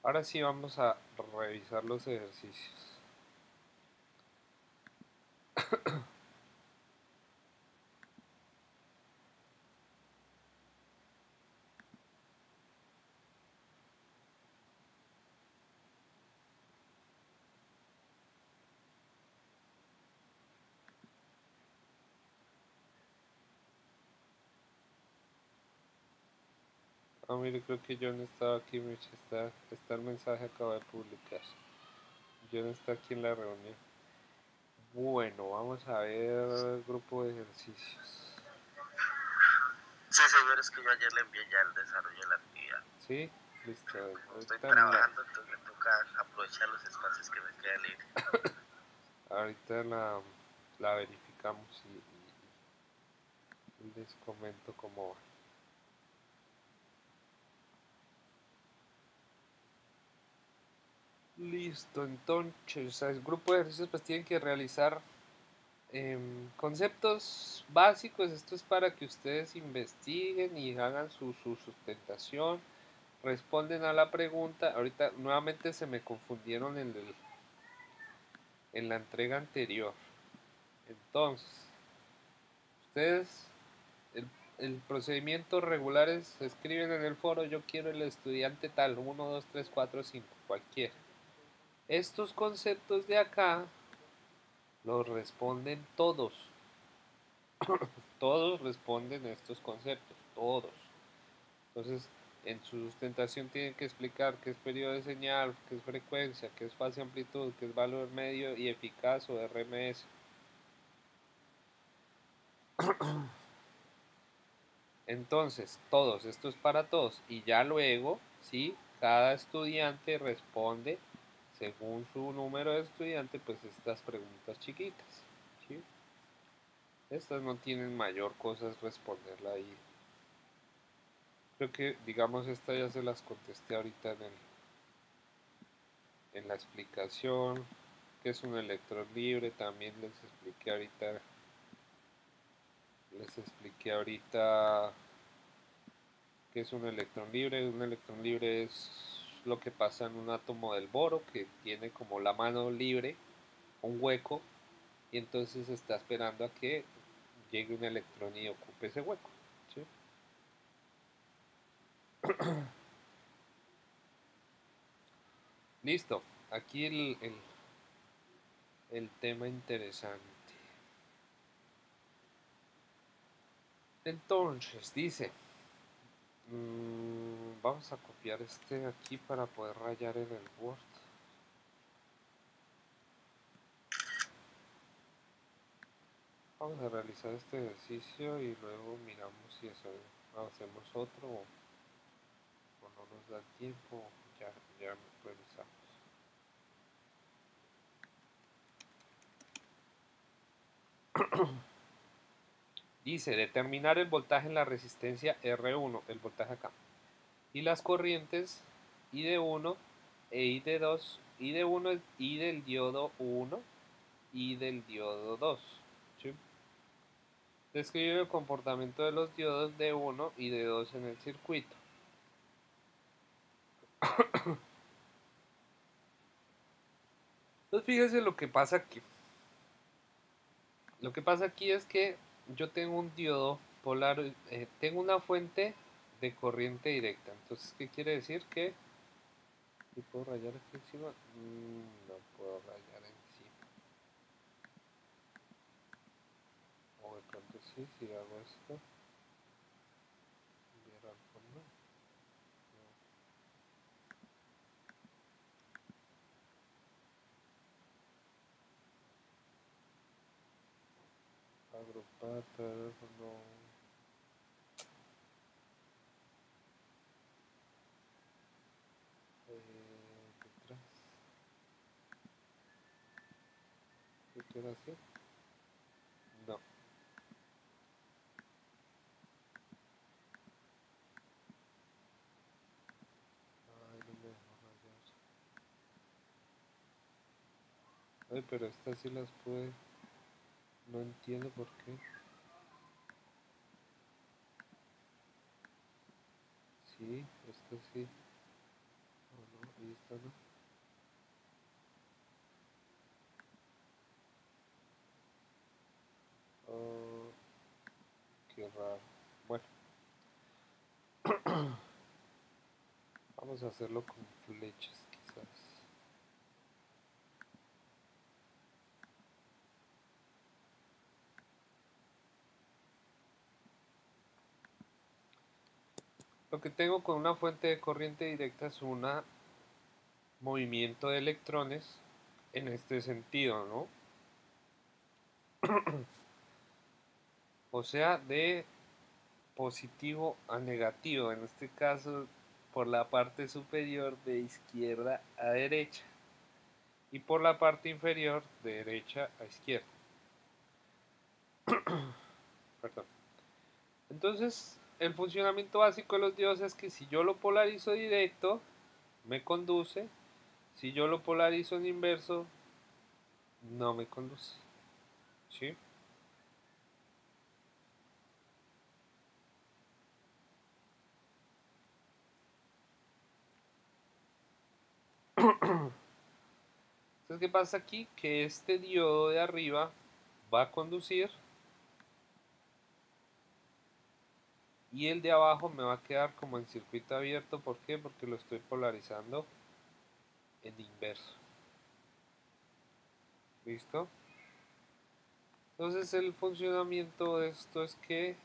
Ahora sí vamos a revisar los ejercicios. Ah, mire, creo que John estaba aquí, Mitch, está el mensaje acaba de publicar. John está aquí en la reunión. Bueno, vamos a ver el grupo de ejercicios. Sí, señor, es que yo ayer le envié ya el desarrollo de la actividad. ¿Sí? Listo. Como estoy trabajando, entonces me toca aprovechar los espacios que me quedan libres. Ahorita la verificamos y les comento cómo va. Listo, entonces el grupo de ejercicios pues tienen que realizar conceptos básicos. Esto es para que ustedes investiguen y hagan su sustentación, responden a la pregunta. Ahorita nuevamente se me confundieron en la entrega anterior. Entonces, ustedes, el, el procedimiento regular es, escriben en el foro, yo quiero el estudiante tal, 1, 2, 3, 4, 5, cualquiera. Estos conceptos de acá los responden todos. Todos responden a estos conceptos, todos. Entonces, en su sustentación tienen que explicar qué es periodo de señal, qué es frecuencia, qué es fase amplitud, qué es valor medio y eficaz o RMS. Entonces, todos, esto es para todos. Y ya luego, ¿sí? Cada estudiante responde según su número de estudiante, pues estas preguntas chiquitas, ¿sí? Estas no tienen mayor cosa es responderla ahí. Creo que, digamos, esta ya se las contesté ahorita en la explicación, que es un electrón libre, también les expliqué ahorita que es un electrón libre. Un electrón libre es lo que pasa en un átomo del boro, que tiene como la mano libre, un hueco, y entonces está esperando a que llegue un electrón y ocupe ese hueco, ¿sí? Listo, aquí el tema interesante. Entonces, dice, vamos a copiar este aquí para poder rayar en el Word. Vamos a realizar este ejercicio y luego miramos si hacemos otro o no nos da tiempo. Ya revisamos. Dice, determinar el voltaje en la resistencia R1, el voltaje acá, y las corrientes I de 1 e I de 2, I de 1 es I del diodo 1 y del diodo 2. ¿Sí? Describe el comportamiento de los diodos de 1 y de 2 en el circuito. Entonces fíjese lo que pasa aquí. Lo que pasa aquí es que yo tengo un diodo polar, tengo una fuente de corriente directa. Entonces, ¿qué quiere decir? Que ¿sí puedo rayar aquí encima? No puedo rayar encima. O de pronto sí, si hago esto. Enviar al fondo. No. Agrupar, teléfono. Detrás. ¿Qué quiero hacer? No. Ay, no me dejó rayar. Ay, pero estas sí las pude. No entiendo por qué. Sí, esto sí. Oh, no. Listo, ¿no? Oh, qué raro. Bueno, vamos a hacerlo con flechas quizás. Lo que tengo con una fuente de corriente directa es un movimiento de electrones en este sentido, ¿no? O sea, de positivo a negativo, en este caso por la parte superior de izquierda a derecha y por la parte inferior de derecha a izquierda. Perdón. Entonces, el funcionamiento básico de los diodos es que si yo lo polarizo directo, me conduce, si yo lo polarizo en inverso, no me conduce. ¿Sí? Entonces, ¿qué pasa aquí? Que este diodo de arriba va a conducir y el de abajo me va a quedar como en circuito abierto. ¿Por qué? Porque lo estoy polarizando en inverso. ¿Listo? Entonces el funcionamiento de esto es que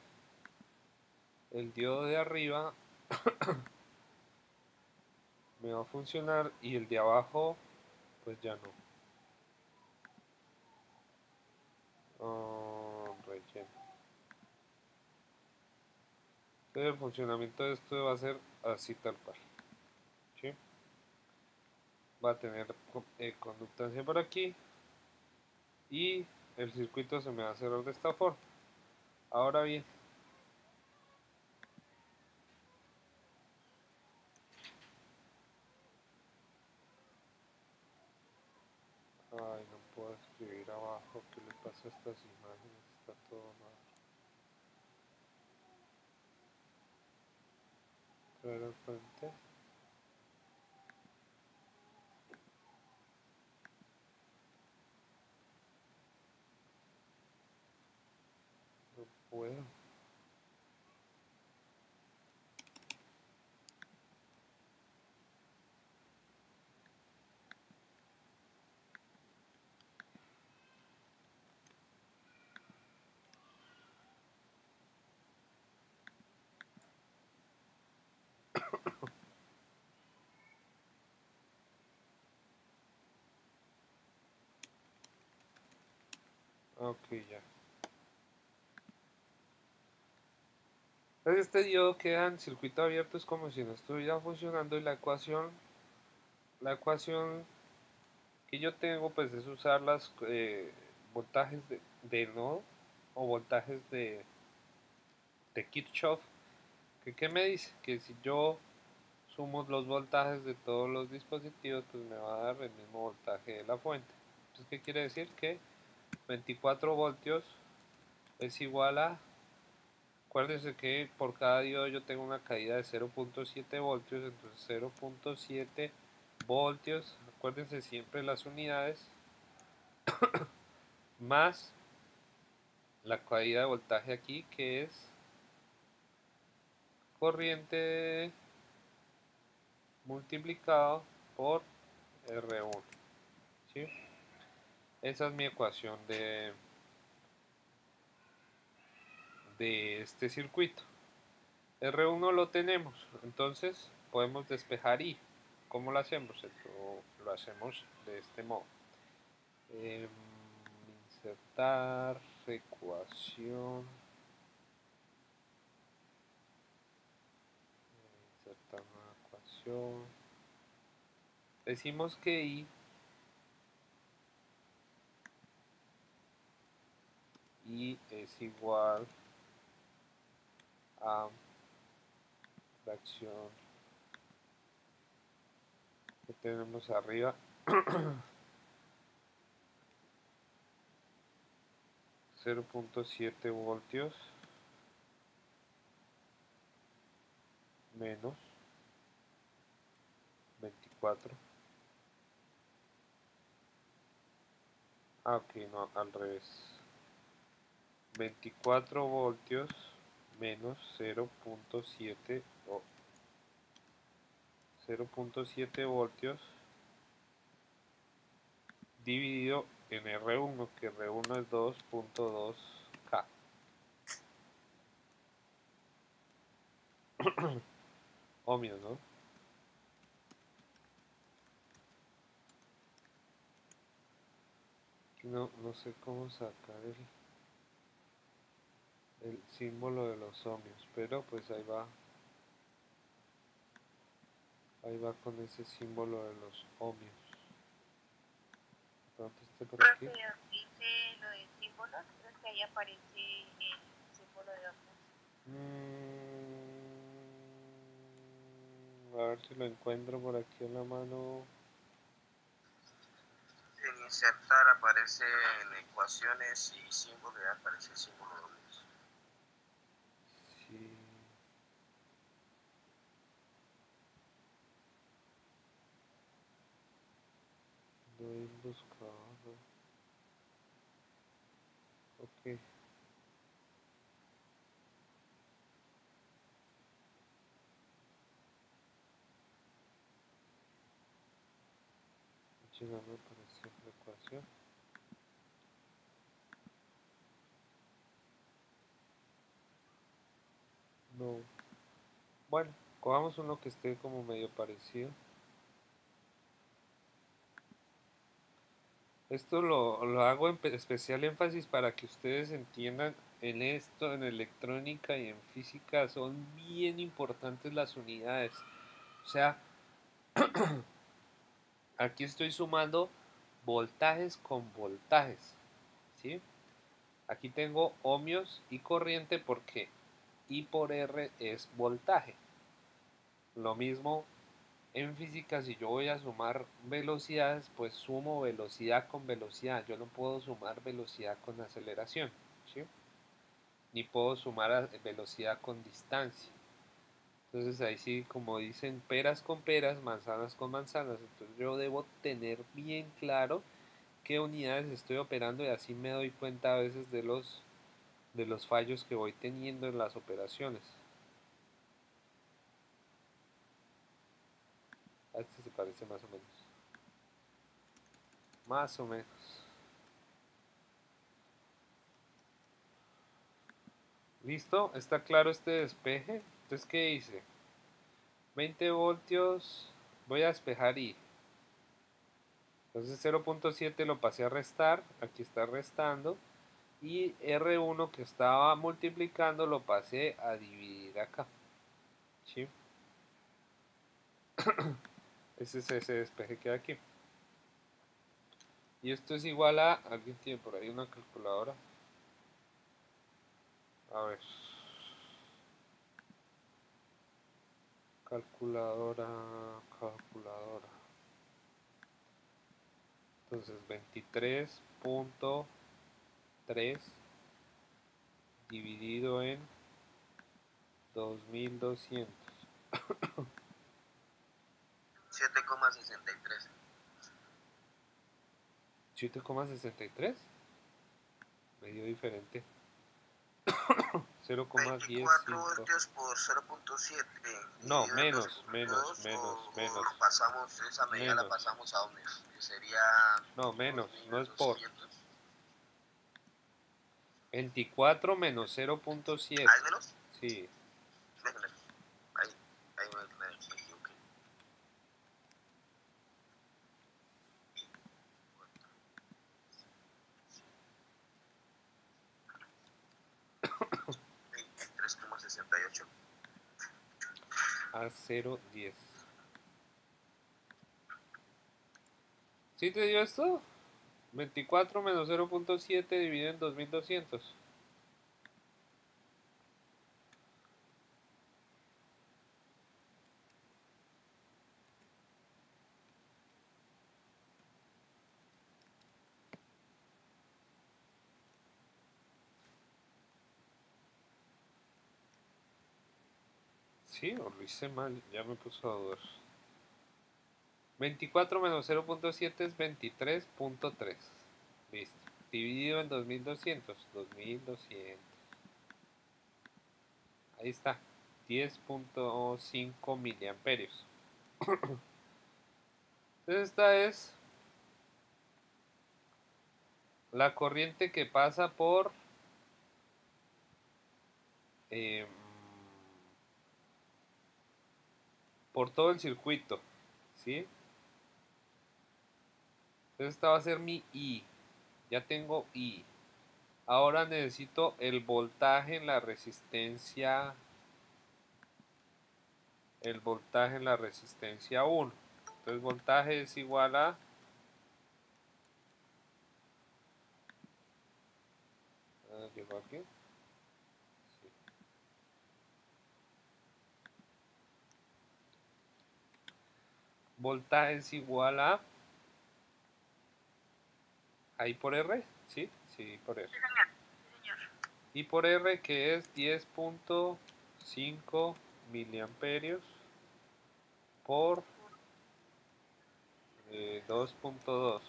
el diodo de arriba me va a funcionar y el de abajo pues ya no. Relleno. Entonces el funcionamiento de esto va a ser así tal cual. ¿Sí? Va a tener conductancia por aquí y el circuito se me va a cerrar de esta forma. Ahora bien, ay, no puedo escribir abajo. ¿Qué le pasa a estas imágenes? Está todo mal. Traer al frente. No puedo. Ok, ya. Entonces este diodo queda en circuito abierto, es como si no estuviera funcionando y la ecuación que yo tengo pues es usar las voltajes de nodo o voltajes de Kirchhoff. ¿Qué me dice? Que si yo sumo los voltajes de todos los dispositivos pues me va a dar el mismo voltaje de la fuente. Entonces, ¿qué quiere decir? Que 24 voltios es igual a, acuérdense que por cada diodo yo tengo una caída de 0.7 voltios, entonces 0.7 voltios, acuérdense siempre las unidades, más la caída de voltaje aquí que es corriente multiplicado por R1. ¿Sí? Esa es mi ecuación de este circuito. R1 lo tenemos, entonces podemos despejar I. ¿Cómo lo hacemos? Lo hacemos de este modo. Insertar ecuación. Insertar una ecuación. Decimos que I es igual a fracción que tenemos arriba 0.7 voltios menos 24. Ah, ok, no, al revés. 24 voltios menos 0.7 o 0.7 voltios dividido en R1, que R1 es 2.2K. Ohmios, ¿no? No sé cómo sacar el símbolo de los ohmios, pero pues ahí va con ese símbolo de los ohmios. Pronto esté por aquí. Profe, dice lo de símbolos, creo que ahí aparece el símbolo de ohmios. A ver si lo encuentro por aquí en la mano. En insertar aparece en ecuaciones y símbolo, ya aparece el símbolo de ohmios. Sí. Doy buscado. Ok. Ya me apareció la ecuación. No. Bueno, cojamos uno que esté como medio parecido. Esto lo hago en especial énfasis para que ustedes entiendan en esto, en electrónica y en física, son bien importantes las unidades. O sea, aquí estoy sumando voltajes con voltajes, ¿sí? Aquí tengo ohmios y corriente porque I por R es voltaje. Lo mismo en física, si yo voy a sumar velocidades, pues sumo velocidad con velocidad. Yo no puedo sumar velocidad con aceleración, ¿sí? Ni puedo sumar velocidad con distancia. Entonces ahí sí, como dicen, peras con peras, manzanas con manzanas. Entonces yo debo tener bien claro qué unidades estoy operando y así me doy cuenta a veces de los fallos que voy teniendo en las operaciones. A este se parece más o menos. Más o menos. ¿Listo? ¿Está claro este despeje? Entonces, ¿qué hice? 20 voltios, voy a despejar I. Entonces 0.7 lo pasé a restar, aquí está restando. Y R1 que estaba multiplicando lo pasé a dividir acá. ¿Sí? Ese es ese despeje que hay aquí. Y esto es igual a... ¿Alguien tiene por ahí una calculadora? A ver. Calculadora. Entonces 23.3 dividido en 2200. 7,63. 7,63. Medio diferente. 24 0,105. voltios por 0.7 No, dividido en menos, 2.2 menos. o lo pasamos, esa medida la Menos. pasamos a ohmios, que sería No, menos. No es por. 2200. 24 menos 0.7. ¿Ah, es menos? Sí. Déjale. Ahí, ahí me equivoqué. Veintitrés coma sesenta y ocho. A 0,10. ¿Sí te dio esto? 24 menos 0.7 dividido en 2200. Sí, o lo hice mal. Ya me puso a dudar. 24 menos 0.7 es 23.3. Listo. Dividido en 2200. 2200. Ahí está. 10.5 miliamperios. Entonces esta es la corriente que pasa eh, por todo el circuito. ¿Sí? Entonces esta va a ser mi I. Ya tengo I. Ahora necesito el voltaje en la resistencia. El voltaje en la resistencia 1. Entonces voltaje es igual a ¿llegó aquí? Sí. Voltaje es igual a I por R, ¿sí? Sí, por R. Sí, señor. Sí, señor. Y por R que es 10.5 miliamperios por 2.2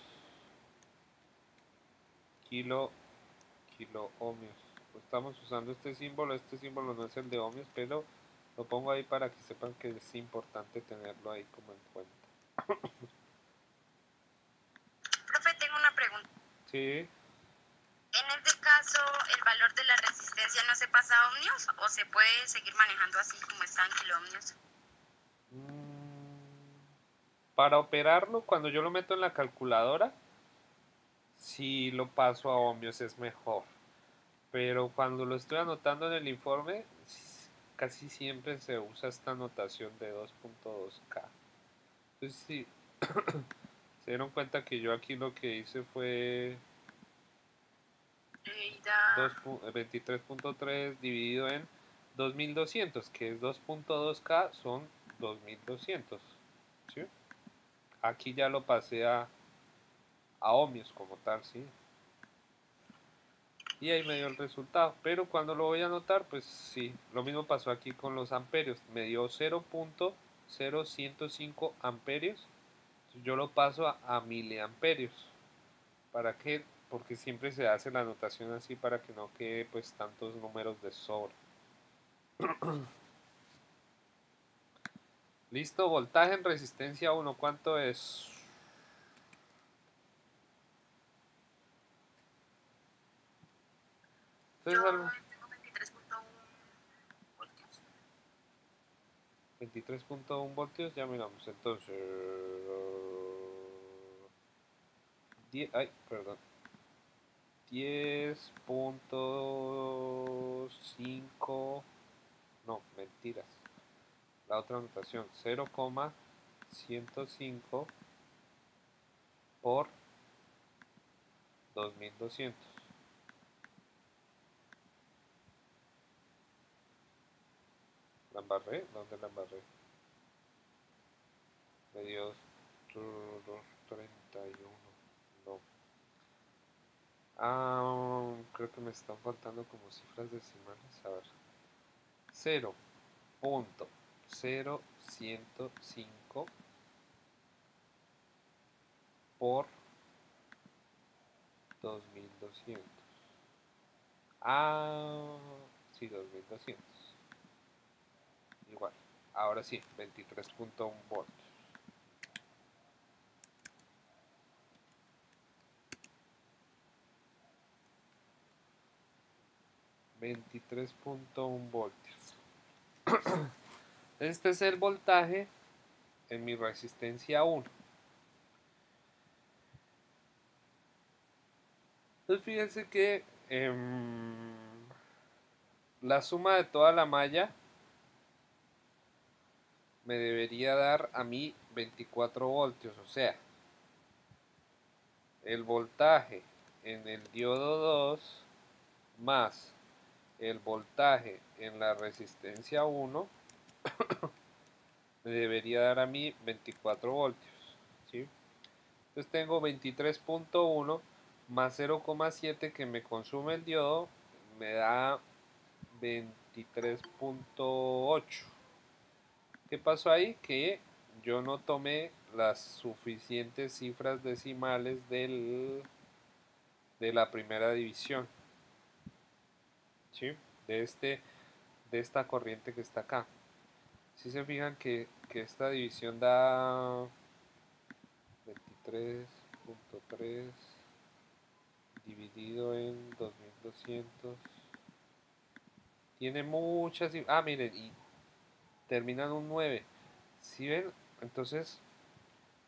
kilo ohmios. Estamos usando este símbolo no es el de ohmios, pero lo pongo ahí para que sepan que es importante tenerlo ahí como en cuenta. Profe, tengo una pregunta. Sí. En este caso, ¿el valor de la resistencia no se pasa a ohmios o se puede seguir manejando así como está en kiloohmios? Para operarlo, cuando yo lo meto en la calculadora, si lo paso a ohmios es mejor. Pero cuando lo estoy anotando en el informe, casi siempre se usa esta notación de 2.2K. Entonces, sí, se dieron cuenta que yo aquí lo que hice fue 23.3 dividido en 2200, que es 2.2K, son 2200. ¿Sí? Aquí ya lo pasé a ohmios como tal, ¿sí? Y ahí me dio el resultado. Pero cuando lo voy a anotar, pues sí, lo mismo pasó aquí con los amperios. Me dio 0.0105 amperios. Yo lo paso a miliamperios. ¿Para qué? Porque siempre se hace la anotación así para que no quede pues tantos números de sobra. Listo, voltaje en resistencia 1, ¿cuánto es? Yo Entonces algo. tengo 23.1 voltios. 23.1 voltios, ya miramos. Entonces, 10, ay, perdón. 10.5, no, mentiras. La otra anotación, 0,105 por 2200. ¿La embarré? ¿Dónde la embarré? Me dio 31. No. Creo que me están faltando como cifras decimales. A ver. 0.0105 por 2200. Sí, 2200. Igual. Ahora sí, 23.1 voltios. 23.1 voltios. Este es el voltaje en mi resistencia 1. Entonces fíjense que la suma de toda la malla me debería dar a mí 24 voltios. O sea, el voltaje en el diodo 2 más el voltaje en la resistencia 1 me debería dar a mí 24 voltios. ¿Sí? Entonces tengo 23.1 más 0,7 que me consume el diodo, me da 23.8. ¿Qué pasó ahí? Que yo no tomé las suficientes cifras decimales de la primera división, ¿sí? De, este, de esta corriente que está acá. Si se fijan que esta división da 23.3 dividido en 2200. Tiene muchas... Ah, miren, y termina en un 9. ¿Sí ven? Entonces,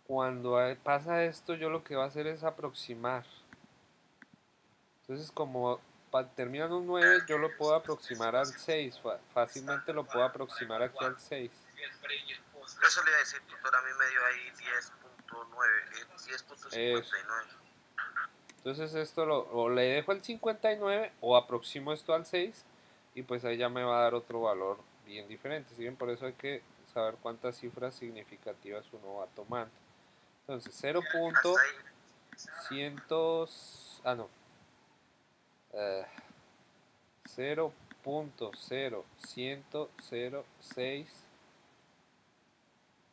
cuando pasa esto, yo lo que voy a hacer es aproximar. Entonces, como termina en un 9, yo lo puedo aproximar al 6. Fácilmente lo puedo aproximar aquí al 6. Eso le iba a decir, tutor, a mí me dio ahí 10.9, 10.59. Entonces esto o le dejo el 59 o aproximo esto al 6 y pues ahí ya me va a dar otro valor bien diferente. ¿Sí? Por eso hay que saber cuántas cifras significativas uno va tomando. Entonces 0.100, ah no, 0.0106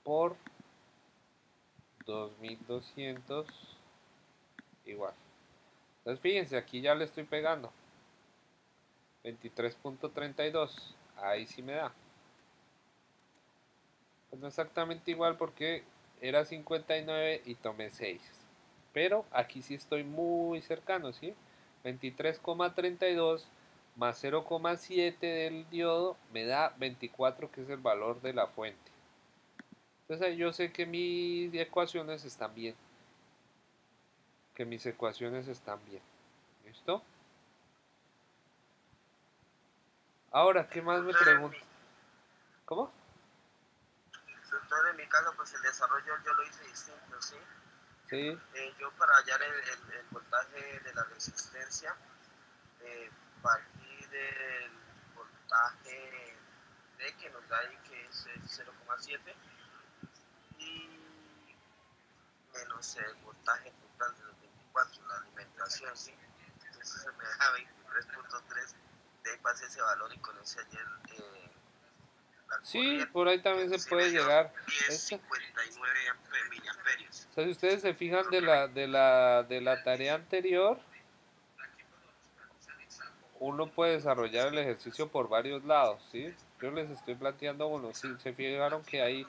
por 2200 igual. Entonces fíjense, aquí ya le estoy pegando 23.32, ahí sí me da. Pues no exactamente igual porque era 59 y tomé 6. Pero aquí sí estoy muy cercano, ¿sí? 23,32 más 0,7 del diodo me da 24, que es el valor de la fuente. Entonces ahí yo sé que mis ecuaciones están bien. ¿Listo? Ahora, ¿qué más me pregunto? ¿Cómo? Entonces, en mi caso, pues el desarrollo yo lo hice distinto, ¿sí? Sí. Yo para hallar el voltaje de la resistencia, partí del voltaje D que nos da ahí, que es 0,7, y menos el voltaje total de los 24, la alimentación, ¿sí? Entonces se me da 23.3, de ahí pasé ese valor y con ese ayer la Sí, corriente, por ahí también que se sí me puede dio llegar. 10,59 miliamperios. O sea, si ustedes se fijan de la tarea anterior, uno puede desarrollar el ejercicio por varios lados, ¿sí? Yo les estoy planteando uno. Si se fijaron que ahí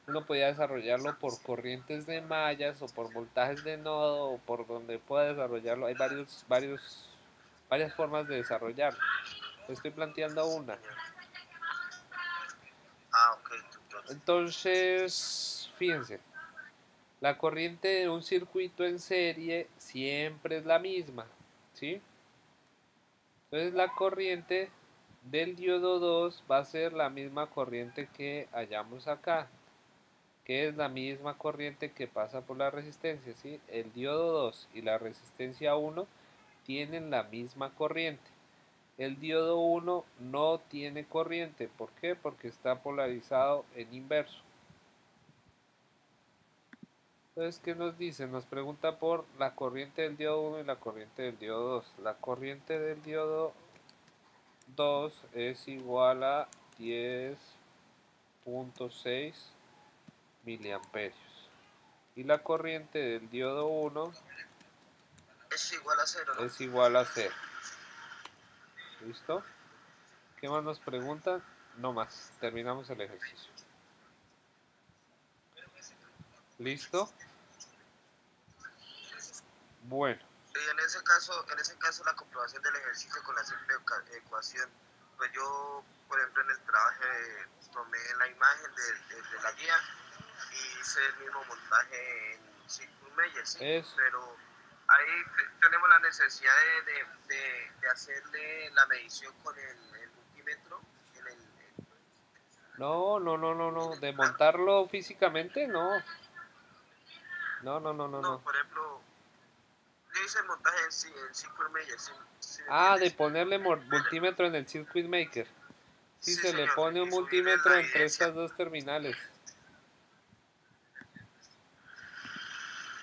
uno podía desarrollarlo por corrientes de mallas o por voltajes de nodo o por donde pueda desarrollarlo. Hay varias formas de desarrollarlo. Estoy planteando una. Ah, ok, tutor. Entonces, fíjense, la corriente de un circuito en serie siempre es la misma, ¿sí? Entonces la corriente del diodo 2 va a ser la misma corriente que hallamos acá, que es la misma corriente que pasa por la resistencia, ¿sí? El diodo 2 y la resistencia 1 tienen la misma corriente. El diodo 1 no tiene corriente, ¿por qué? Porque está polarizado en inverso. Entonces, ¿qué nos dice? Nos pregunta por la corriente del diodo 1 y la corriente del diodo 2. La corriente del diodo 2 es igual a 10.6 miliamperios. Y la corriente del diodo 1 Es igual a 0, ¿no? es igual a 0. ¿Listo? ¿Qué más nos preguntan? No más. Terminamos el ejercicio. ¿Listo? Bueno. Y en ese caso la comprobación del ejercicio con la simple ecuación, pues yo, por ejemplo, en el trabajo tomé la imagen de la guía y hice el mismo montaje en Circuit Meyer, ¿sí? Es... Pero ahí tenemos la necesidad de hacerle la medición con el multímetro en el, No. en el De plano. montarlo físicamente, no. No, No. por ejemplo, yo hice el montaje en Circuit Meyer, ¿sí me Ah, de entiendes? ponerle multímetro en el Circuit Maker. Sí, Sí, se le señor, pone un y subirle la multímetro entre evidencia. estas dos terminales.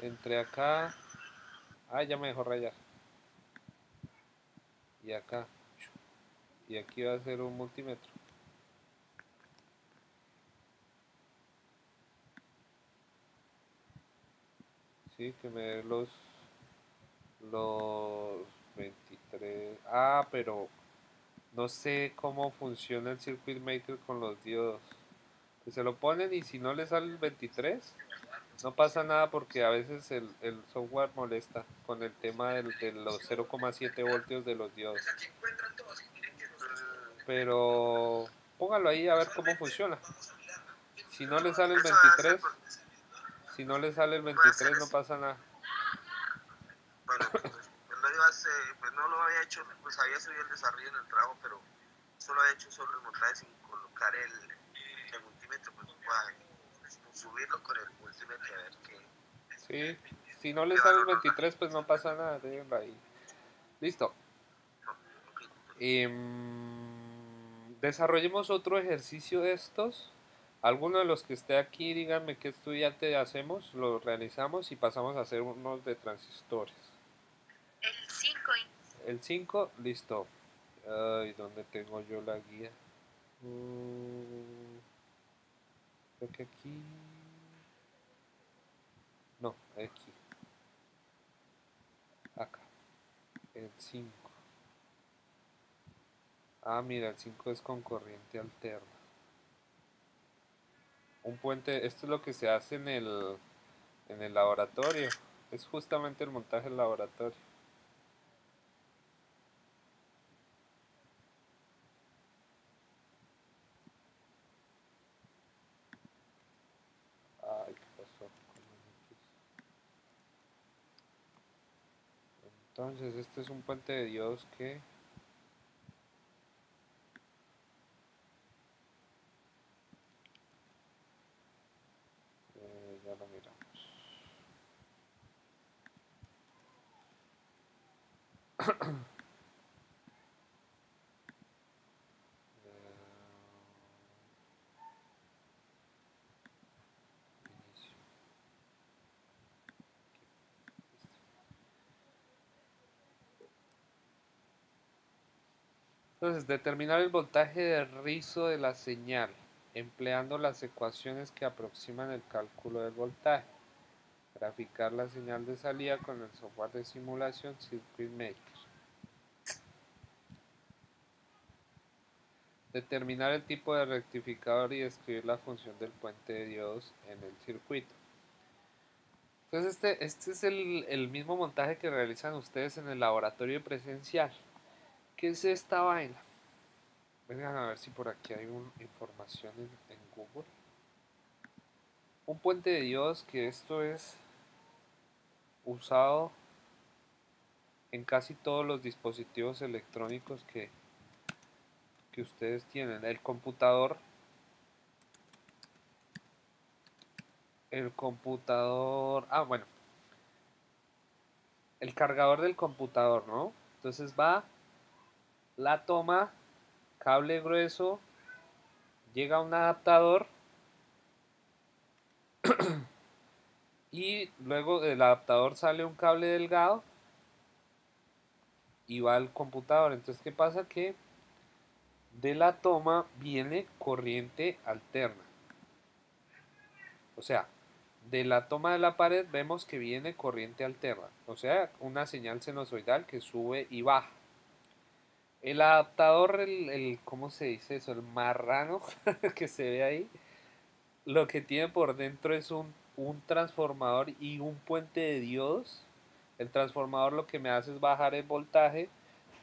Entre acá. Ah, ya me dejó rayar. Y acá. Y aquí va a ser un multímetro. Sí, que me dé los 23. Ah, pero no sé cómo funciona el Circuit Maker con los diodos. Que se lo ponen y si no le sale el 23, no pasa nada porque a veces el software molesta con el tema de los 0,7 voltios de los diodos. Pero póngalo ahí a ver cómo funciona. Si no le sale el Eso debe ser 23, si no le sale el puede hacer 23 no eso. pasa nada. Bueno, entonces, pues lo iba a hacer, pues no lo había hecho, pues había subido el desarrollo en el trabajo, pero solo había hecho solo el montaje sin colocar el multímetro, pues subirlo con el multímetro a ver Sí, si no le qué sale el valor nos da. 23 pues no pasa nada, déjenlo ahí. Listo. No, ok, Desarrollemos otro ejercicio de estos. Alguno de los que esté aquí, díganme qué estudiante hacemos, lo realizamos y pasamos a hacer unos de transistores. El 5. El 5 listo. Ay, ¿dónde tengo yo la guía? Creo que aquí. No, aquí. Acá. El 5. Ah, mira, el 5 es con corriente alterna. Un puente, esto es lo que se hace en el laboratorio. Es justamente el montaje del laboratorio. Ay, ¿qué pasó con el X? Entonces, este es un puente de diodos que ya lo miramos. Inicio. Entonces, determinar el voltaje de rizo de la señal, empleando las ecuaciones que aproximan el cálculo del voltaje. Graficar la señal de salida con el software de simulación Circuit Maker. Determinar el tipo de rectificador y describir la función del puente de diodos en el circuito. Entonces este es el mismo montaje que realizan ustedes en el laboratorio presencial. ¿Qué es esta vaina? Vengan a ver si por aquí hay una información en Google. Un puente de diodos que esto es usado en casi todos los dispositivos electrónicos que ustedes tienen. Bueno, el cargador del computador, ¿no? Entonces va, la toma, cable grueso, llega a un adaptador y luego del adaptador sale un cable delgado y va al computador. Entonces, ¿qué pasa? Que de la toma viene corriente alterna. O sea, de la toma de la pared vemos que viene corriente alterna. O sea, una señal sinusoidal que sube y baja. El adaptador, ¿cómo se dice eso? El marrano que se ve ahí, lo que tiene por dentro es un transformador y un puente de diodos. El transformador lo que me hace es bajar el voltaje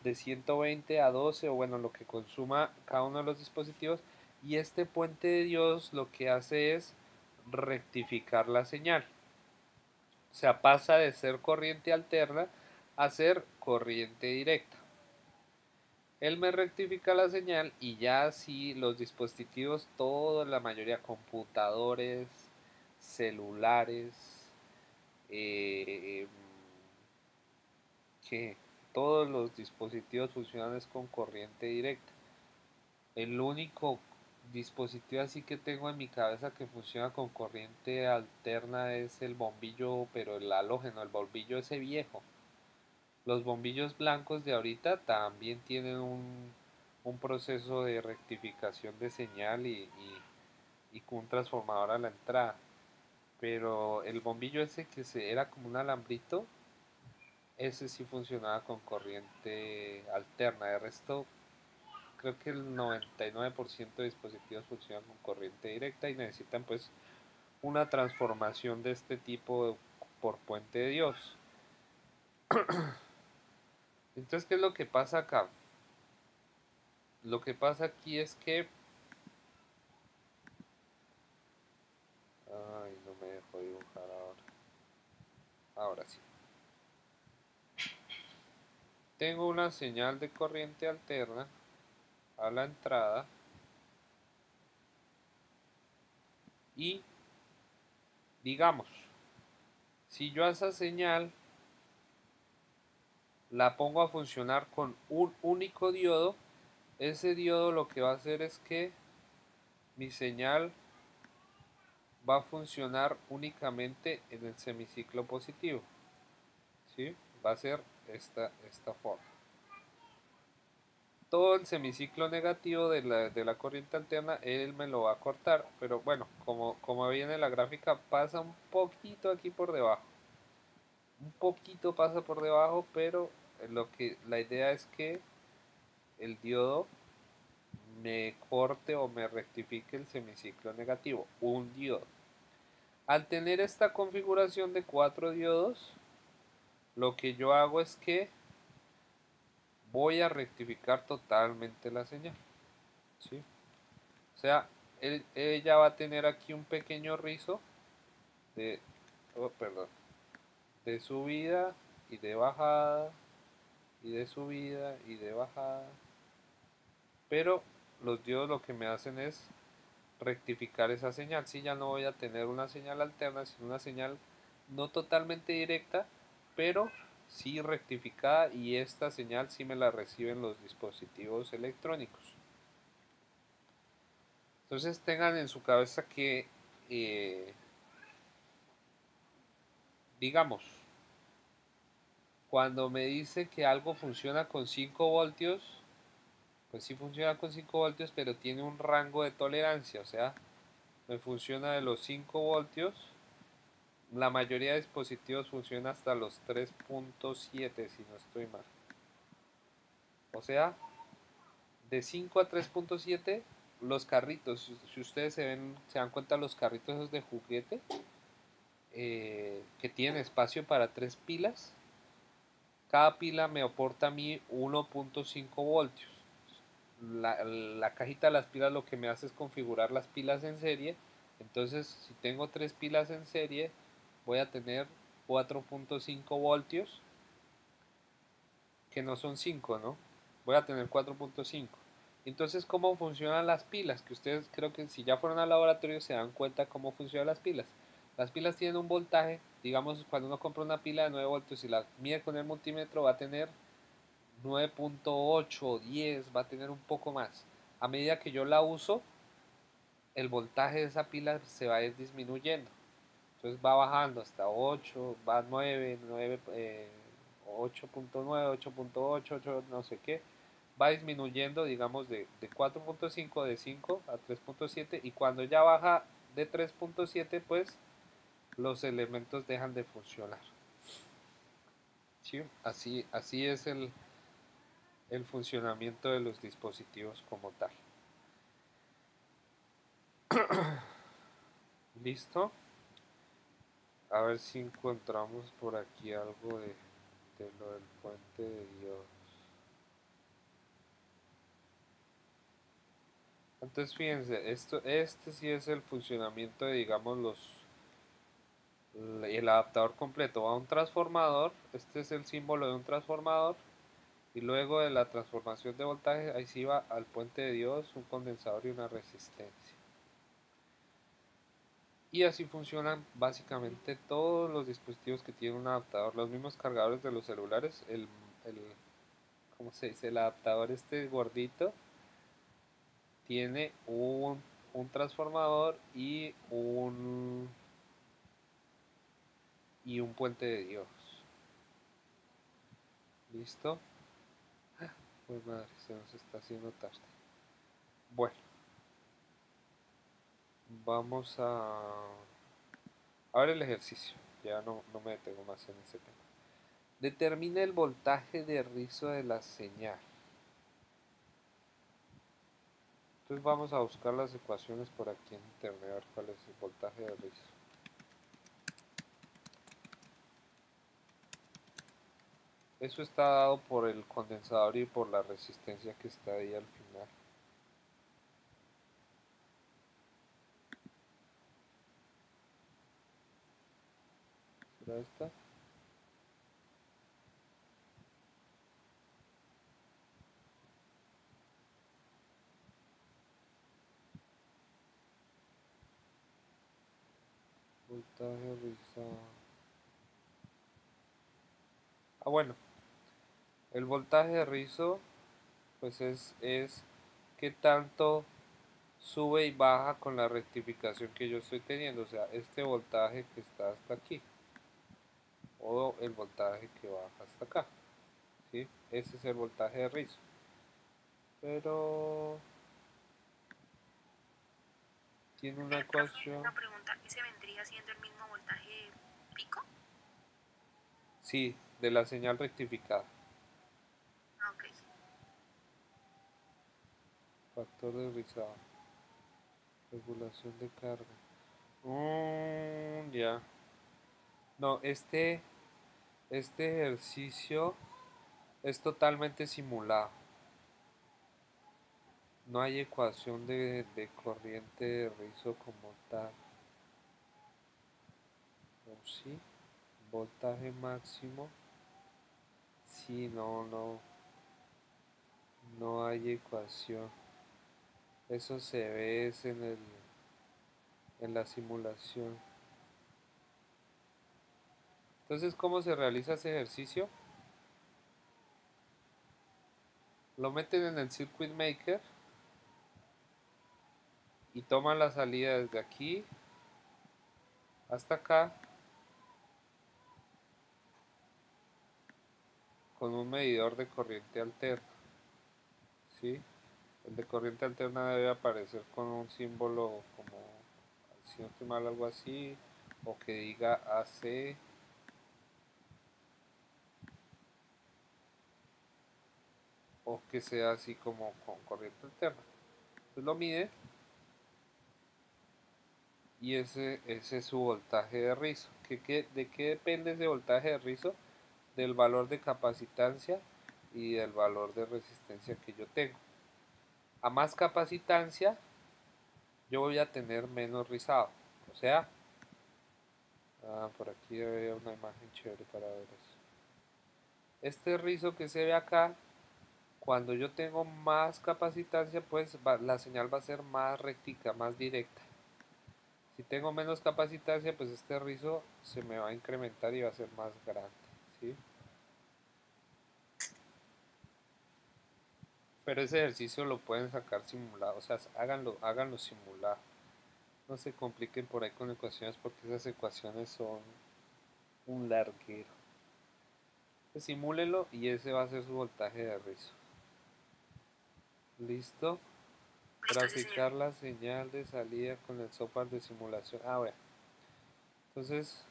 de 120 a 12 o bueno, lo que consuma cada uno de los dispositivos. Y este puente de diodos lo que hace es rectificar la señal. O sea, pasa de ser corriente alterna a ser corriente directa. Él me rectifica la señal y ya así los dispositivos, toda la mayoría, computadores, celulares, eh, que todos los dispositivos funcionan es con corriente directa. El único dispositivo así que tengo en mi cabeza que funciona con corriente alterna es el bombillo, pero el halógeno, el bombillo ese viejo. Los bombillos blancos de ahorita también tienen un proceso de rectificación de señal y con un transformador a la entrada. pero el bombillo ese que era como un alambrito, ese sí funcionaba con corriente alterna. De resto, creo que el 99% de dispositivos funcionan con corriente directa y necesitan pues una transformación de este tipo por puente de Dios. Entonces, ¿qué es lo que pasa acá? Lo que pasa aquí es que... Ay, no me dejó dibujar ahora. Ahora sí. Tengo una señal de corriente alterna a la entrada y, digamos, si yo a esa señal la pongo a funcionar con un único diodo, ese diodo lo que va a hacer es que mi señal va a funcionar únicamente en el semiciclo positivo, ¿sí? Va a ser esta forma. Todo el semiciclo negativo de la corriente alterna, él me lo va a cortar, pero bueno, como viene la gráfica, pasa un poquito aquí por debajo. Un poquito pasa por debajo, pero la idea es que el diodo me corte o me rectifique el semiciclo negativo, un diodo. Al tener esta configuración de 4 diodos, lo que yo hago es que voy a rectificar totalmente la señal, ¿sí? O sea, ella va a tener aquí un pequeño rizo de, oh, perdón, de subida y de bajada, y de subida y de bajada, pero los diodos lo que me hacen es rectificar esa señal. Si ya no voy a tener una señal alterna, sino una señal no totalmente directa, pero sí rectificada, y esta señal sí me la reciben los dispositivos electrónicos. Entonces tengan en su cabeza que, digamos, cuando me dice que algo funciona con 5 voltios, pues sí funciona con 5 voltios, pero tiene un rango de tolerancia, o sea, me funciona de los 5 voltios. La mayoría de dispositivos funciona hasta los 3.7, si no estoy mal. O sea, de 5 a 3.7, los carritos, si ustedes se dan cuenta, los carritos esos de juguete, que tienen espacio para 3 pilas, cada pila me aporta a mí 1.5 voltios. La cajita de las pilas lo que me hace es configurar las pilas en serie. Entonces, si tengo 3 pilas en serie, voy a tener 4.5 voltios, que no son 5, ¿no? Voy a tener 4.5. Entonces, ¿cómo funcionan las pilas? Que ustedes, creo que si ya fueron al laboratorio se dan cuenta cómo funcionan las pilas. Las pilas tienen un voltaje, digamos, cuando uno compra una pila de 9 voltios y la mide con el multímetro, va a tener 9.8 o 10, va a tener un poco más. A medida que yo la uso, el voltaje de esa pila se va a ir disminuyendo. Entonces va bajando hasta 8, va a 9, 8.9, 8.8, 8, no sé qué. Va disminuyendo, digamos, de 4.5, de 5 a 3.7, y cuando ya baja de 3.7, pues los elementos dejan de funcionar. ¿Sí? Así es el funcionamiento de los dispositivos como tal. ¿Listo? A ver si encontramos por aquí algo de lo del puente de Dios. Entonces fíjense, este sí es el funcionamiento de, digamos, el adaptador completo. Va a un transformador, este es el símbolo de un transformador, y luego de la transformación de voltaje, ahí sí va al puente de Dios, un condensador y una resistencia. Y así funcionan básicamente todos los dispositivos que tienen un adaptador, los mismos cargadores de los celulares, ¿cómo se dice? El adaptador este gordito tiene un transformador y un puente de Dios. ¿Listo? Pues madre, se nos está haciendo tarde. Bueno, vamos Ahora el ejercicio, ya no me detengo más en ese tema. Determina el voltaje de rizo de la señal. Entonces vamos a buscar las ecuaciones por aquí en internet, a ver cuál es el voltaje de rizo. Eso está dado por el condensador y por la resistencia que está ahí al final. ¿Será esta? Voltaje rizado. Ah, bueno. El voltaje de rizo, pues es qué tanto sube y baja con la rectificación que yo estoy teniendo. O sea, este voltaje que está hasta aquí. O el voltaje que baja hasta acá. ¿Sí? Ese es el voltaje de rizo. Pero tiene una ecuación. Una pregunta, ¿ese vendría siendo el mismo voltaje pico? Sí, de la señal rectificada. Ah, ok. Factor de rizado. Regulación de carga. Ya. No, este ejercicio es totalmente simulado. No hay ecuación de corriente de rizo como tal. ¿O sí? Voltaje máximo. Sí, no hay ecuación. Eso se ve es en la simulación. Entonces, ¿cómo se realiza ese ejercicio? Lo meten en el Circuit Maker y toman la salida desde aquí hasta acá con un medidor de corriente alterna. ¿Sí? El de corriente alterna debe aparecer con un símbolo como, si no estoy mal, algo así, o que diga AC, o que sea así como con corriente alterna. Entonces lo mide y ese es su voltaje de rizo. ¿De qué depende ese voltaje de rizo? Del valor de capacitancia y del valor de resistencia que yo tengo. A más capacitancia, yo voy a tener menos rizado. O sea, por aquí había una imagen chévere para ver eso. Este rizo que se ve acá, cuando yo tengo más capacitancia, pues la señal va a ser más rectica, más directa. Si tengo menos capacitancia, pues este rizo se me va a incrementar y va a ser más grande, ¿sí? Pero ese ejercicio lo pueden sacar simulado, o sea, háganlo simulado. No se compliquen por ahí con ecuaciones porque esas ecuaciones son un larguero. Pues simúlenlo y ese va a ser su voltaje de rizo. ¿Listo? Graficar la señal de salida con el software de simulación. Bueno. Entonces,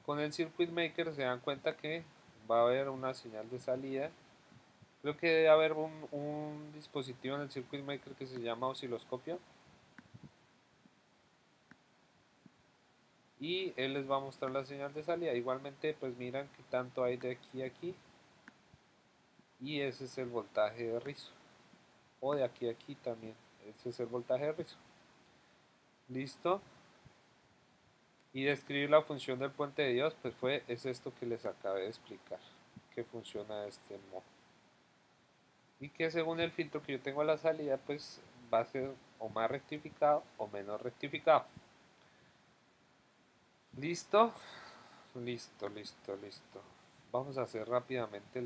con el Circuit Maker se dan cuenta que va a haber una señal de salida. Creo que debe haber un dispositivo en el Circuit Maker que se llama osciloscopio. Y él les va a mostrar la señal de salida. Igualmente, pues miran que tanto hay de aquí a aquí. Y ese es el voltaje de rizo. O de aquí a aquí también. Ese es el voltaje de rizo. ¿Listo? Y describir la función del puente de Dios, pues es esto que les acabé de explicar. Que funciona de este modo. Y que según el filtro que yo tengo a la salida, pues va a ser o más rectificado o menos rectificado. ¿Listo? Listo. Vamos a hacer rápidamente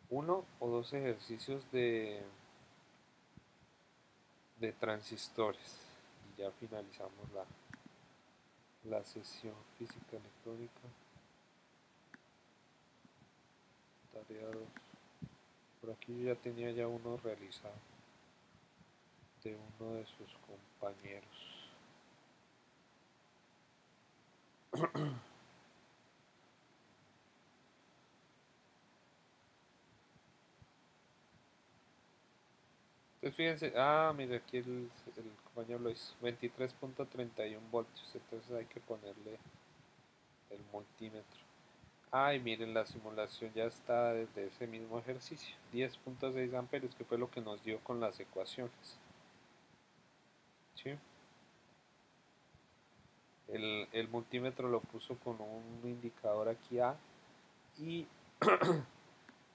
uno o dos ejercicios de transistores. Y ya finalizamos la sesión física electrónica. Tarea 2. Por aquí yo ya tenía ya uno realizado de uno de sus compañeros. Entonces fíjense, mire, aquí el compañero lo hizo, 23.31 voltios, entonces hay que ponerle el multímetro. Y miren, la simulación ya está desde ese mismo ejercicio, 10.6 amperios, que fue lo que nos dio con las ecuaciones. ¿Sí? El multímetro lo puso con un indicador aquí A y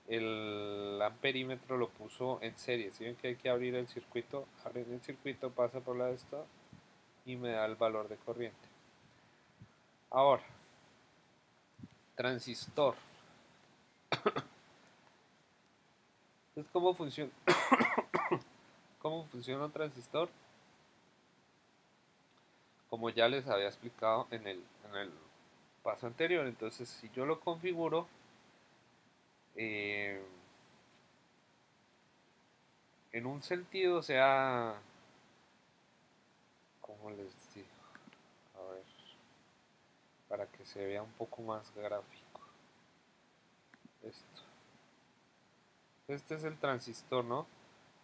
el amperímetro lo puso en serie. Si ven que hay que abrir el circuito, abren el circuito, pasa por la de esto y me da el valor de corriente. Ahora, transistor. Entonces, ¿cómo funciona un transistor? Como ya les había explicado en el paso anterior. Entonces, si yo lo configuro, eh, en un sentido, o sea, ¿cómo les digo? A ver, para que se vea un poco más gráfico. Esto. Este es el transistor, ¿no?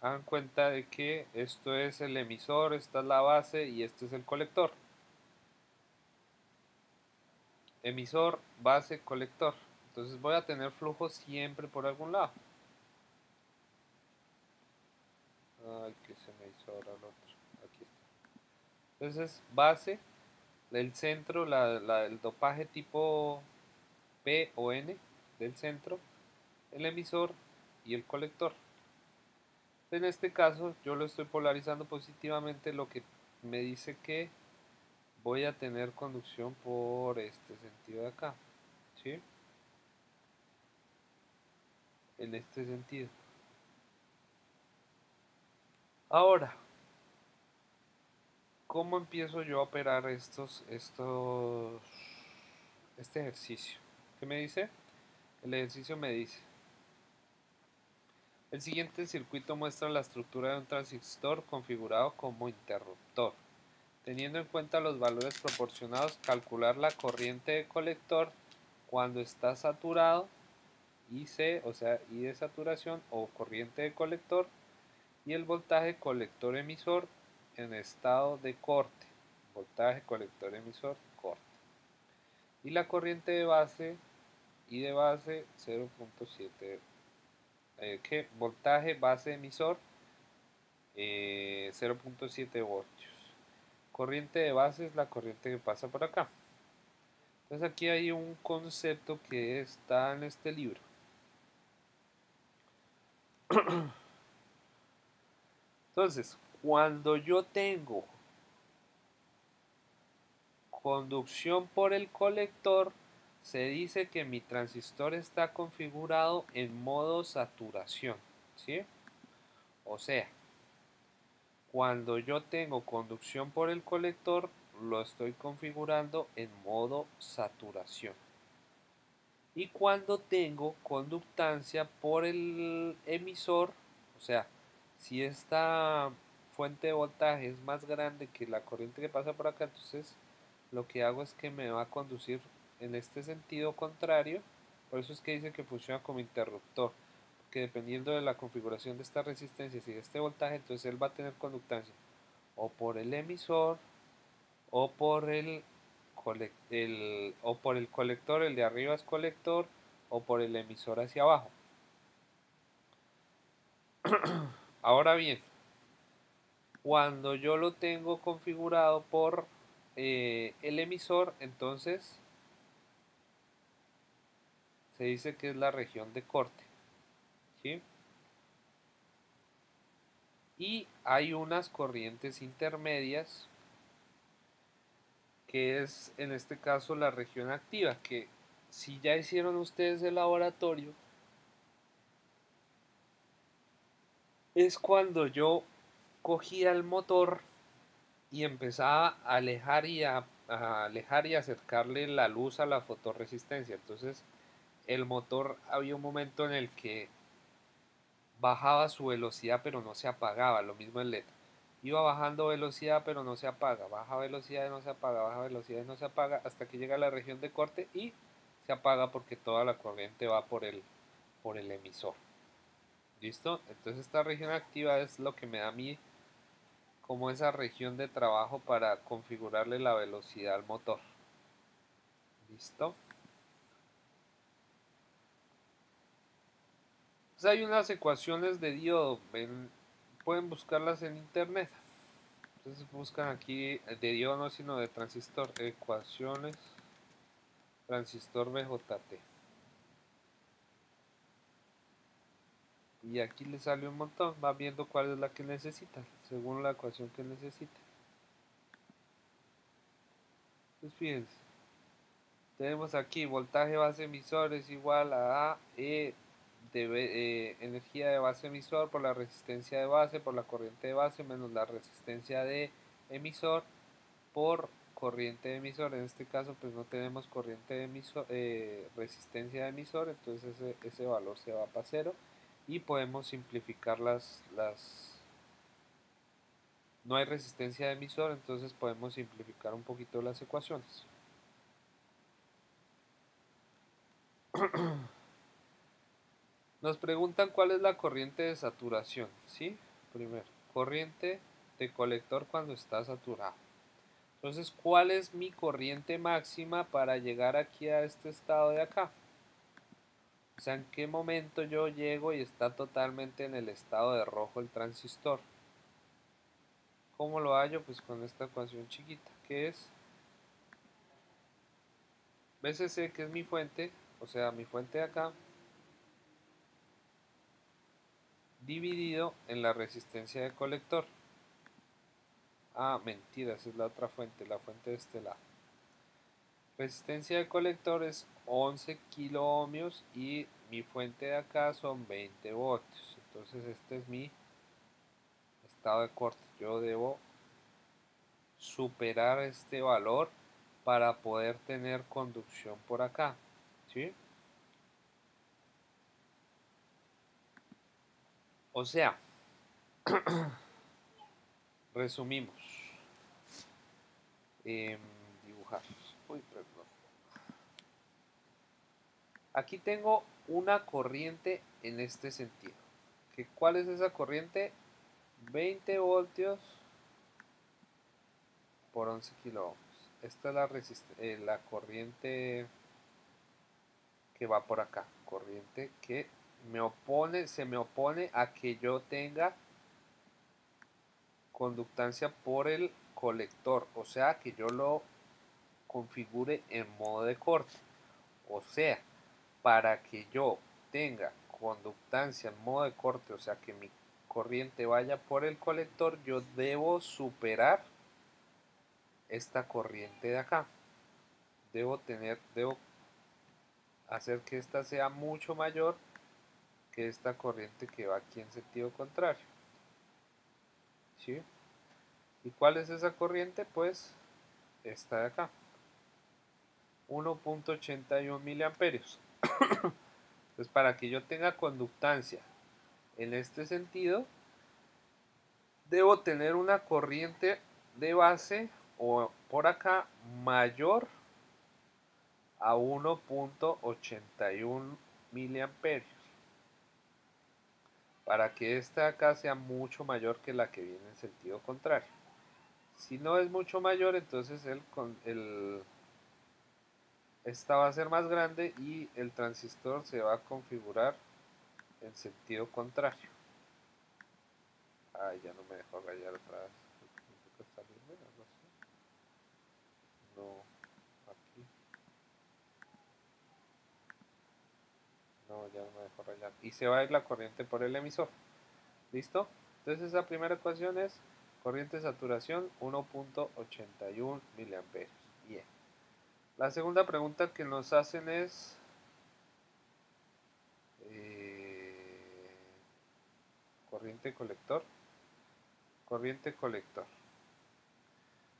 Hagan cuenta de que esto es el emisor, esta es la base y este es el colector. Emisor, base, colector. Entonces voy a tener flujo siempre por algún lado. Ay, que se me hizo ahora el otro. Aquí está. Entonces, base, el centro, el dopaje tipo P o N del centro, el emisor y el colector. En este caso, yo lo estoy polarizando positivamente, lo que me dice que voy a tener conducción por este sentido de acá, ¿sí? En este sentido. Ahora, ¿cómo empiezo yo a operar este ejercicio? ¿Qué me dice? El ejercicio me dice, el siguiente circuito muestra la estructura de un transistor configurado como interruptor. Teniendo en cuenta los valores proporcionados, calcular la corriente de colector cuando está saturado, IC, o sea, I de saturación o corriente de colector, y el voltaje colector emisor en estado de corte. Voltaje colector emisor, corte. Y la corriente de base, I de base 0.7. ¿Qué? Voltaje base emisor 0.7 voltios. Corriente de base es la corriente que pasa por acá. Entonces aquí hay un concepto que está en este libro. Entonces, cuando yo tengo conducción por el colector, se dice que mi transistor está configurado en modo saturación, ¿sí? O sea, cuando yo tengo conducción por el colector, lo estoy configurando en modo saturación. Y cuando tengo conductancia por el emisor, o sea, si esta fuente de voltaje es más grande que la corriente que pasa por acá, entonces lo que hago es que me va a conducir en este sentido contrario. Por eso es que dice que funciona como interruptor, porque dependiendo de la configuración de esta resistencia y de este voltaje, entonces él va a tener conductancia o por el emisor o por o por el colector, el de arriba es colector, o por el emisor hacia abajo. Ahora bien, cuando yo lo tengo configurado por el emisor, entonces se dice que es la región de corte, ¿sí? Y hay unas corrientes intermedias, que es en este caso la región activa, que si ya hicieron ustedes el laboratorio, es cuando yo cogía el motor y empezaba a alejar y acercarle la luz a la fotorresistencia. Entonces el motor había un momento en el que bajaba su velocidad pero no se apagaba, lo mismo el LED. Iba bajando velocidad pero no se apaga, baja velocidad y no se apaga, baja velocidad y no se apaga hasta que llega a la región de corte y se apaga porque toda la corriente va por el emisor. ¿Listo? Entonces esta región activa es lo que me da a mí como esa región de trabajo para configurarle la velocidad al motor. ¿Listo? Pues hay unas ecuaciones de diodo, pueden buscarlas en internet. Entonces buscan aquí de diodo no sino de transistor, ecuaciones transistor BJT. Y aquí le sale un montón, va viendo cuál es la que necesita, según la ecuación que necesita. Pues fíjense, tenemos aquí voltaje base emisor es igual a E de energía de base emisor por la resistencia de base por la corriente de base menos la resistencia de emisor por corriente de emisor. En este caso pues no tenemos corriente de emisor, resistencia de emisor, entonces ese valor se va para cero y podemos simplificar no hay resistencia de emisor, entonces podemos simplificar un poquito las ecuaciones. Nos preguntan cuál es la corriente de saturación, ¿sí? Primero, corriente de colector cuando está saturado. Entonces, ¿cuál es mi corriente máxima para llegar aquí a este estado de acá? O sea, ¿en qué momento yo llego y está totalmente en el estado de rojo el transistor? ¿Cómo lo hallo? Pues con esta ecuación chiquita, que es VCC, que es mi fuente, o sea, mi fuente de acá, dividido en la resistencia de colector. Ah, mentira, esa es la otra fuente, la fuente de este lado. Resistencia de colector es 11 kilo ohmios y mi fuente de acá son 20 voltios. Entonces este es mi estado de corte. Yo debo superar este valor para poder tener conducción por acá. ¿Sí? O sea, resumimos. Dibujar. Uy, perdón. Aquí tengo una corriente en este sentido. ¿Cuál es esa corriente? 20 voltios por 11 kilo ohms. Esta es la corriente que va por acá. Corriente que se me opone a que yo tenga conductancia por el colector. O sea, que yo lo configure en modo de corte. O sea, para que yo tenga conductancia en modo de corte, o sea, que mi corriente vaya por el colector, yo debo superar esta corriente de acá. Debo hacer que esta sea mucho mayor que esta corriente que va aquí en sentido contrario. ¿Sí? ¿Y cuál es esa corriente? Pues esta de acá. 1.81 miliamperios. Entonces, para que yo tenga conductancia en este sentido, debo tener una corriente de base o por acá mayor a 1.81 miliamperios para que esta acá sea mucho mayor que la que viene en sentido contrario. Si no es mucho mayor, entonces esta va a ser más grande y el transistor se va a configurar en sentido contrario. Ay, ya no me dejó rayar otra vez. No, aquí. No, ya no me dejó rayar. Y se va a ir la corriente por el emisor. ¿Listo? Entonces esa primera ecuación es corriente de saturación 1.81 miliamperios. Bien. La segunda pregunta que nos hacen es corriente colector. Corriente colector.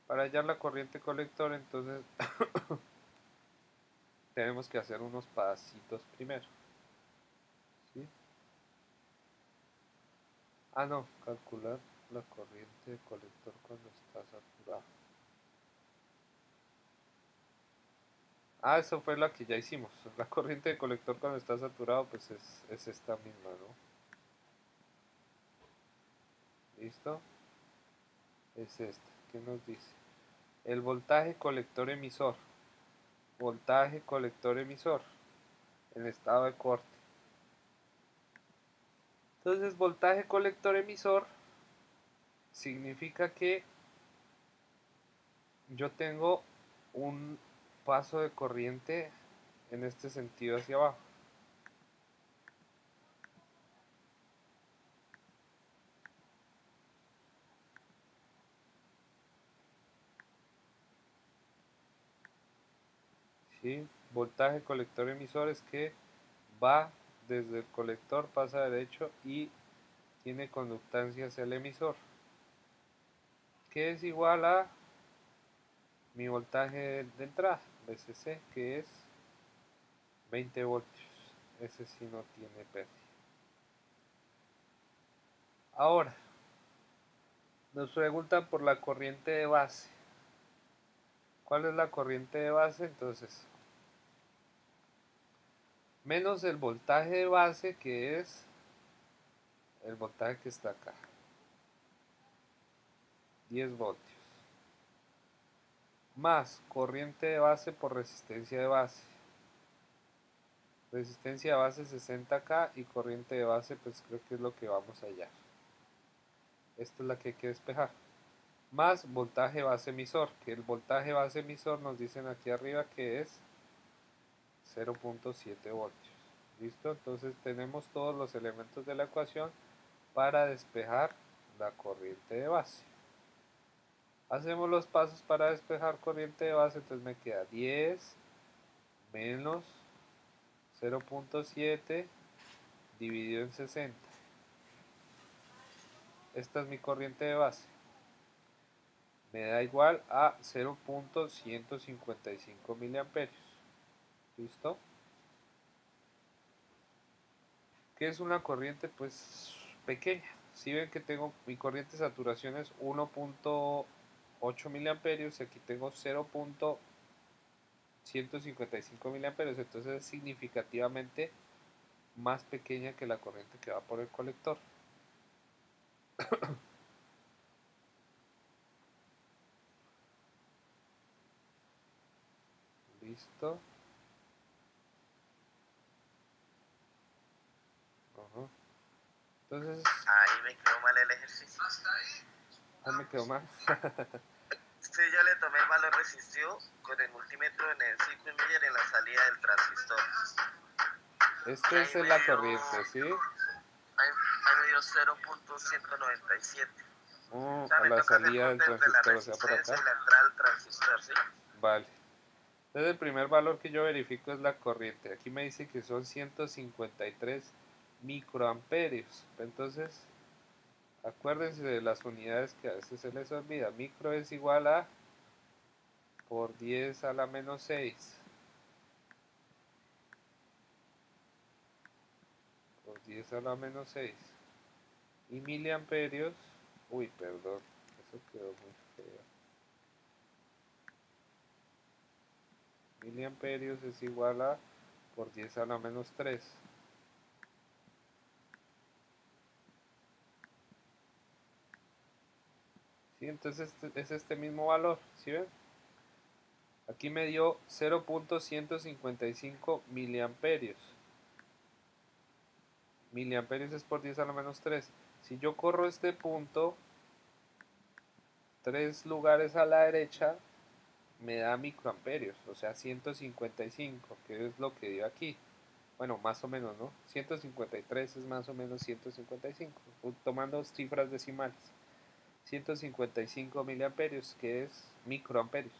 Para hallar la corriente colector, entonces tenemos que hacer unos pasitos primero. ¿Sí? Ah, no, calcular. la corriente de colector cuando está saturado. Ah, eso fue la que ya hicimos. La corriente de colector cuando está saturado, pues es esta misma, ¿no? ¿Listo? Es esta. ¿Qué nos dice? El voltaje colector emisor. Voltaje colector emisor. En estado de corte. Entonces, voltaje colector emisor significa que yo tengo un paso de corriente en este sentido hacia abajo. ¿Sí? Voltaje colector emisor es que va desde el colector, pasa derecho y tiene conductancia hacia el emisor, que es igual a mi voltaje de entrada, VCC, que es 20 voltios. Ese sí no tiene pérdida. Ahora, nos preguntan por la corriente de base. ¿Cuál es la corriente de base? Entonces, menos el voltaje de base, que es el voltaje que está acá, 10 voltios, más corriente de base por resistencia de base. Resistencia de base 60K y corriente de base, pues creo que es lo que vamos a hallar. Esta es la que hay que despejar. Más voltaje base emisor, que el voltaje base emisor nos dicen aquí arriba que es 0.7 voltios. ¿Listo? Entonces tenemos todos los elementos de la ecuación para despejar la corriente de base. Hacemos los pasos para despejar corriente de base, entonces me queda 10 menos 0.7 dividido en 60. Esta es mi corriente de base. Me da igual a 0.155 miliamperios. ¿Listo? ¿Qué es una corriente? Pues pequeña. Si ven que tengo mi corriente de saturación es 1.8 miliamperios y aquí tengo 0.155 miliamperios, entonces es significativamente más pequeña que la corriente que va por el colector. ¿Listo? Ajá. Entonces, Ahí me quedó mal el ejercicio. ahí me quedó mal. Sí, yo le tomé el valor resistido con el multímetro en el circuit meter en la salida del transistor. Esta es la corriente, ¿sí? Ahí me dio 0.197. O sea, A me la toca hacer salida del corte entre la transistor, o sea, por resistencia acá. y la entrada del transistor, ¿sí? Vale. Entonces el primer valor que yo verifico es la corriente. Aquí me dice que son 153 microamperios. Entonces, acuérdense de las unidades que a veces se les olvida. Micro es igual a por 10 a la menos 6. Por 10 a la menos 6. Y miliamperios, uy, perdón, eso quedó muy feo. Miliamperios es igual a por 10 a la menos 3. ¿Sí? Entonces es este mismo valor, ¿sí ven? Aquí me dio 0.155 miliamperios. Miliamperios es por 10 a la menos 3. Si yo corro este punto 3 lugares a la derecha, me da microamperios, o sea 155, que es lo que dio aquí. Bueno, más o menos, ¿no? 153 es más o menos 155, tomando cifras decimales. 155 miliamperios, que es microamperios,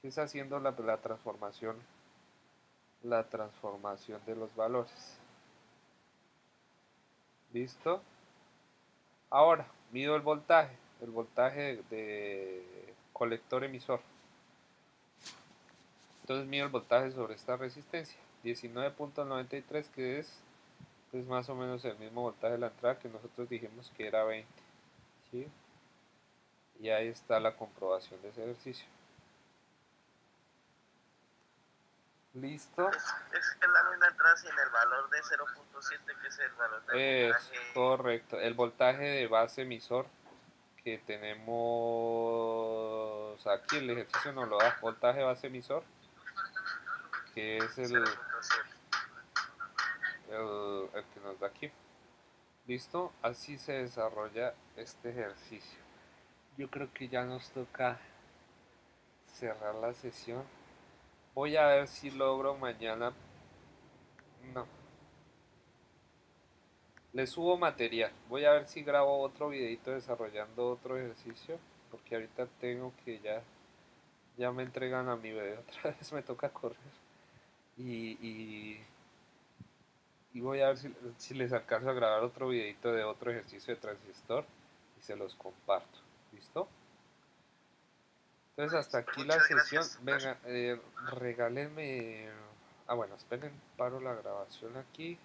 que es haciendo la transformación de los valores. ¿Listo? Ahora, mido el voltaje de colector emisor. Entonces mido el voltaje sobre esta resistencia, 19.93, que es pues más o menos el mismo voltaje de la entrada que nosotros dijimos que era 20. ¿sí? Y ahí está la comprobación de ese ejercicio. ¿Listo? Es la misma entrada sin el valor de 0.7 que es el valor del Es voltaje. correcto. El voltaje de base emisor que tenemos aquí, el ejercicio nos lo da. Voltaje base emisor, que es el 0.7. que nos da aquí. ¿Listo? Así se desarrolla este ejercicio. Yo creo que ya nos toca cerrar la sesión. Voy a ver si logro mañana. No, le subo material. Voy a ver si grabo otro videito desarrollando otro ejercicio. Porque ahorita tengo que ya me entregan a mi bebé. Otra vez me toca correr. Y, y, y voy a ver si les alcanzo a grabar otro videito de otro ejercicio de transistor. Y se los comparto. ¿Listo? Entonces hasta aquí la Muchas sesión. gracias. Venga, regálenme. Ah, bueno, esperen, paro la grabación aquí.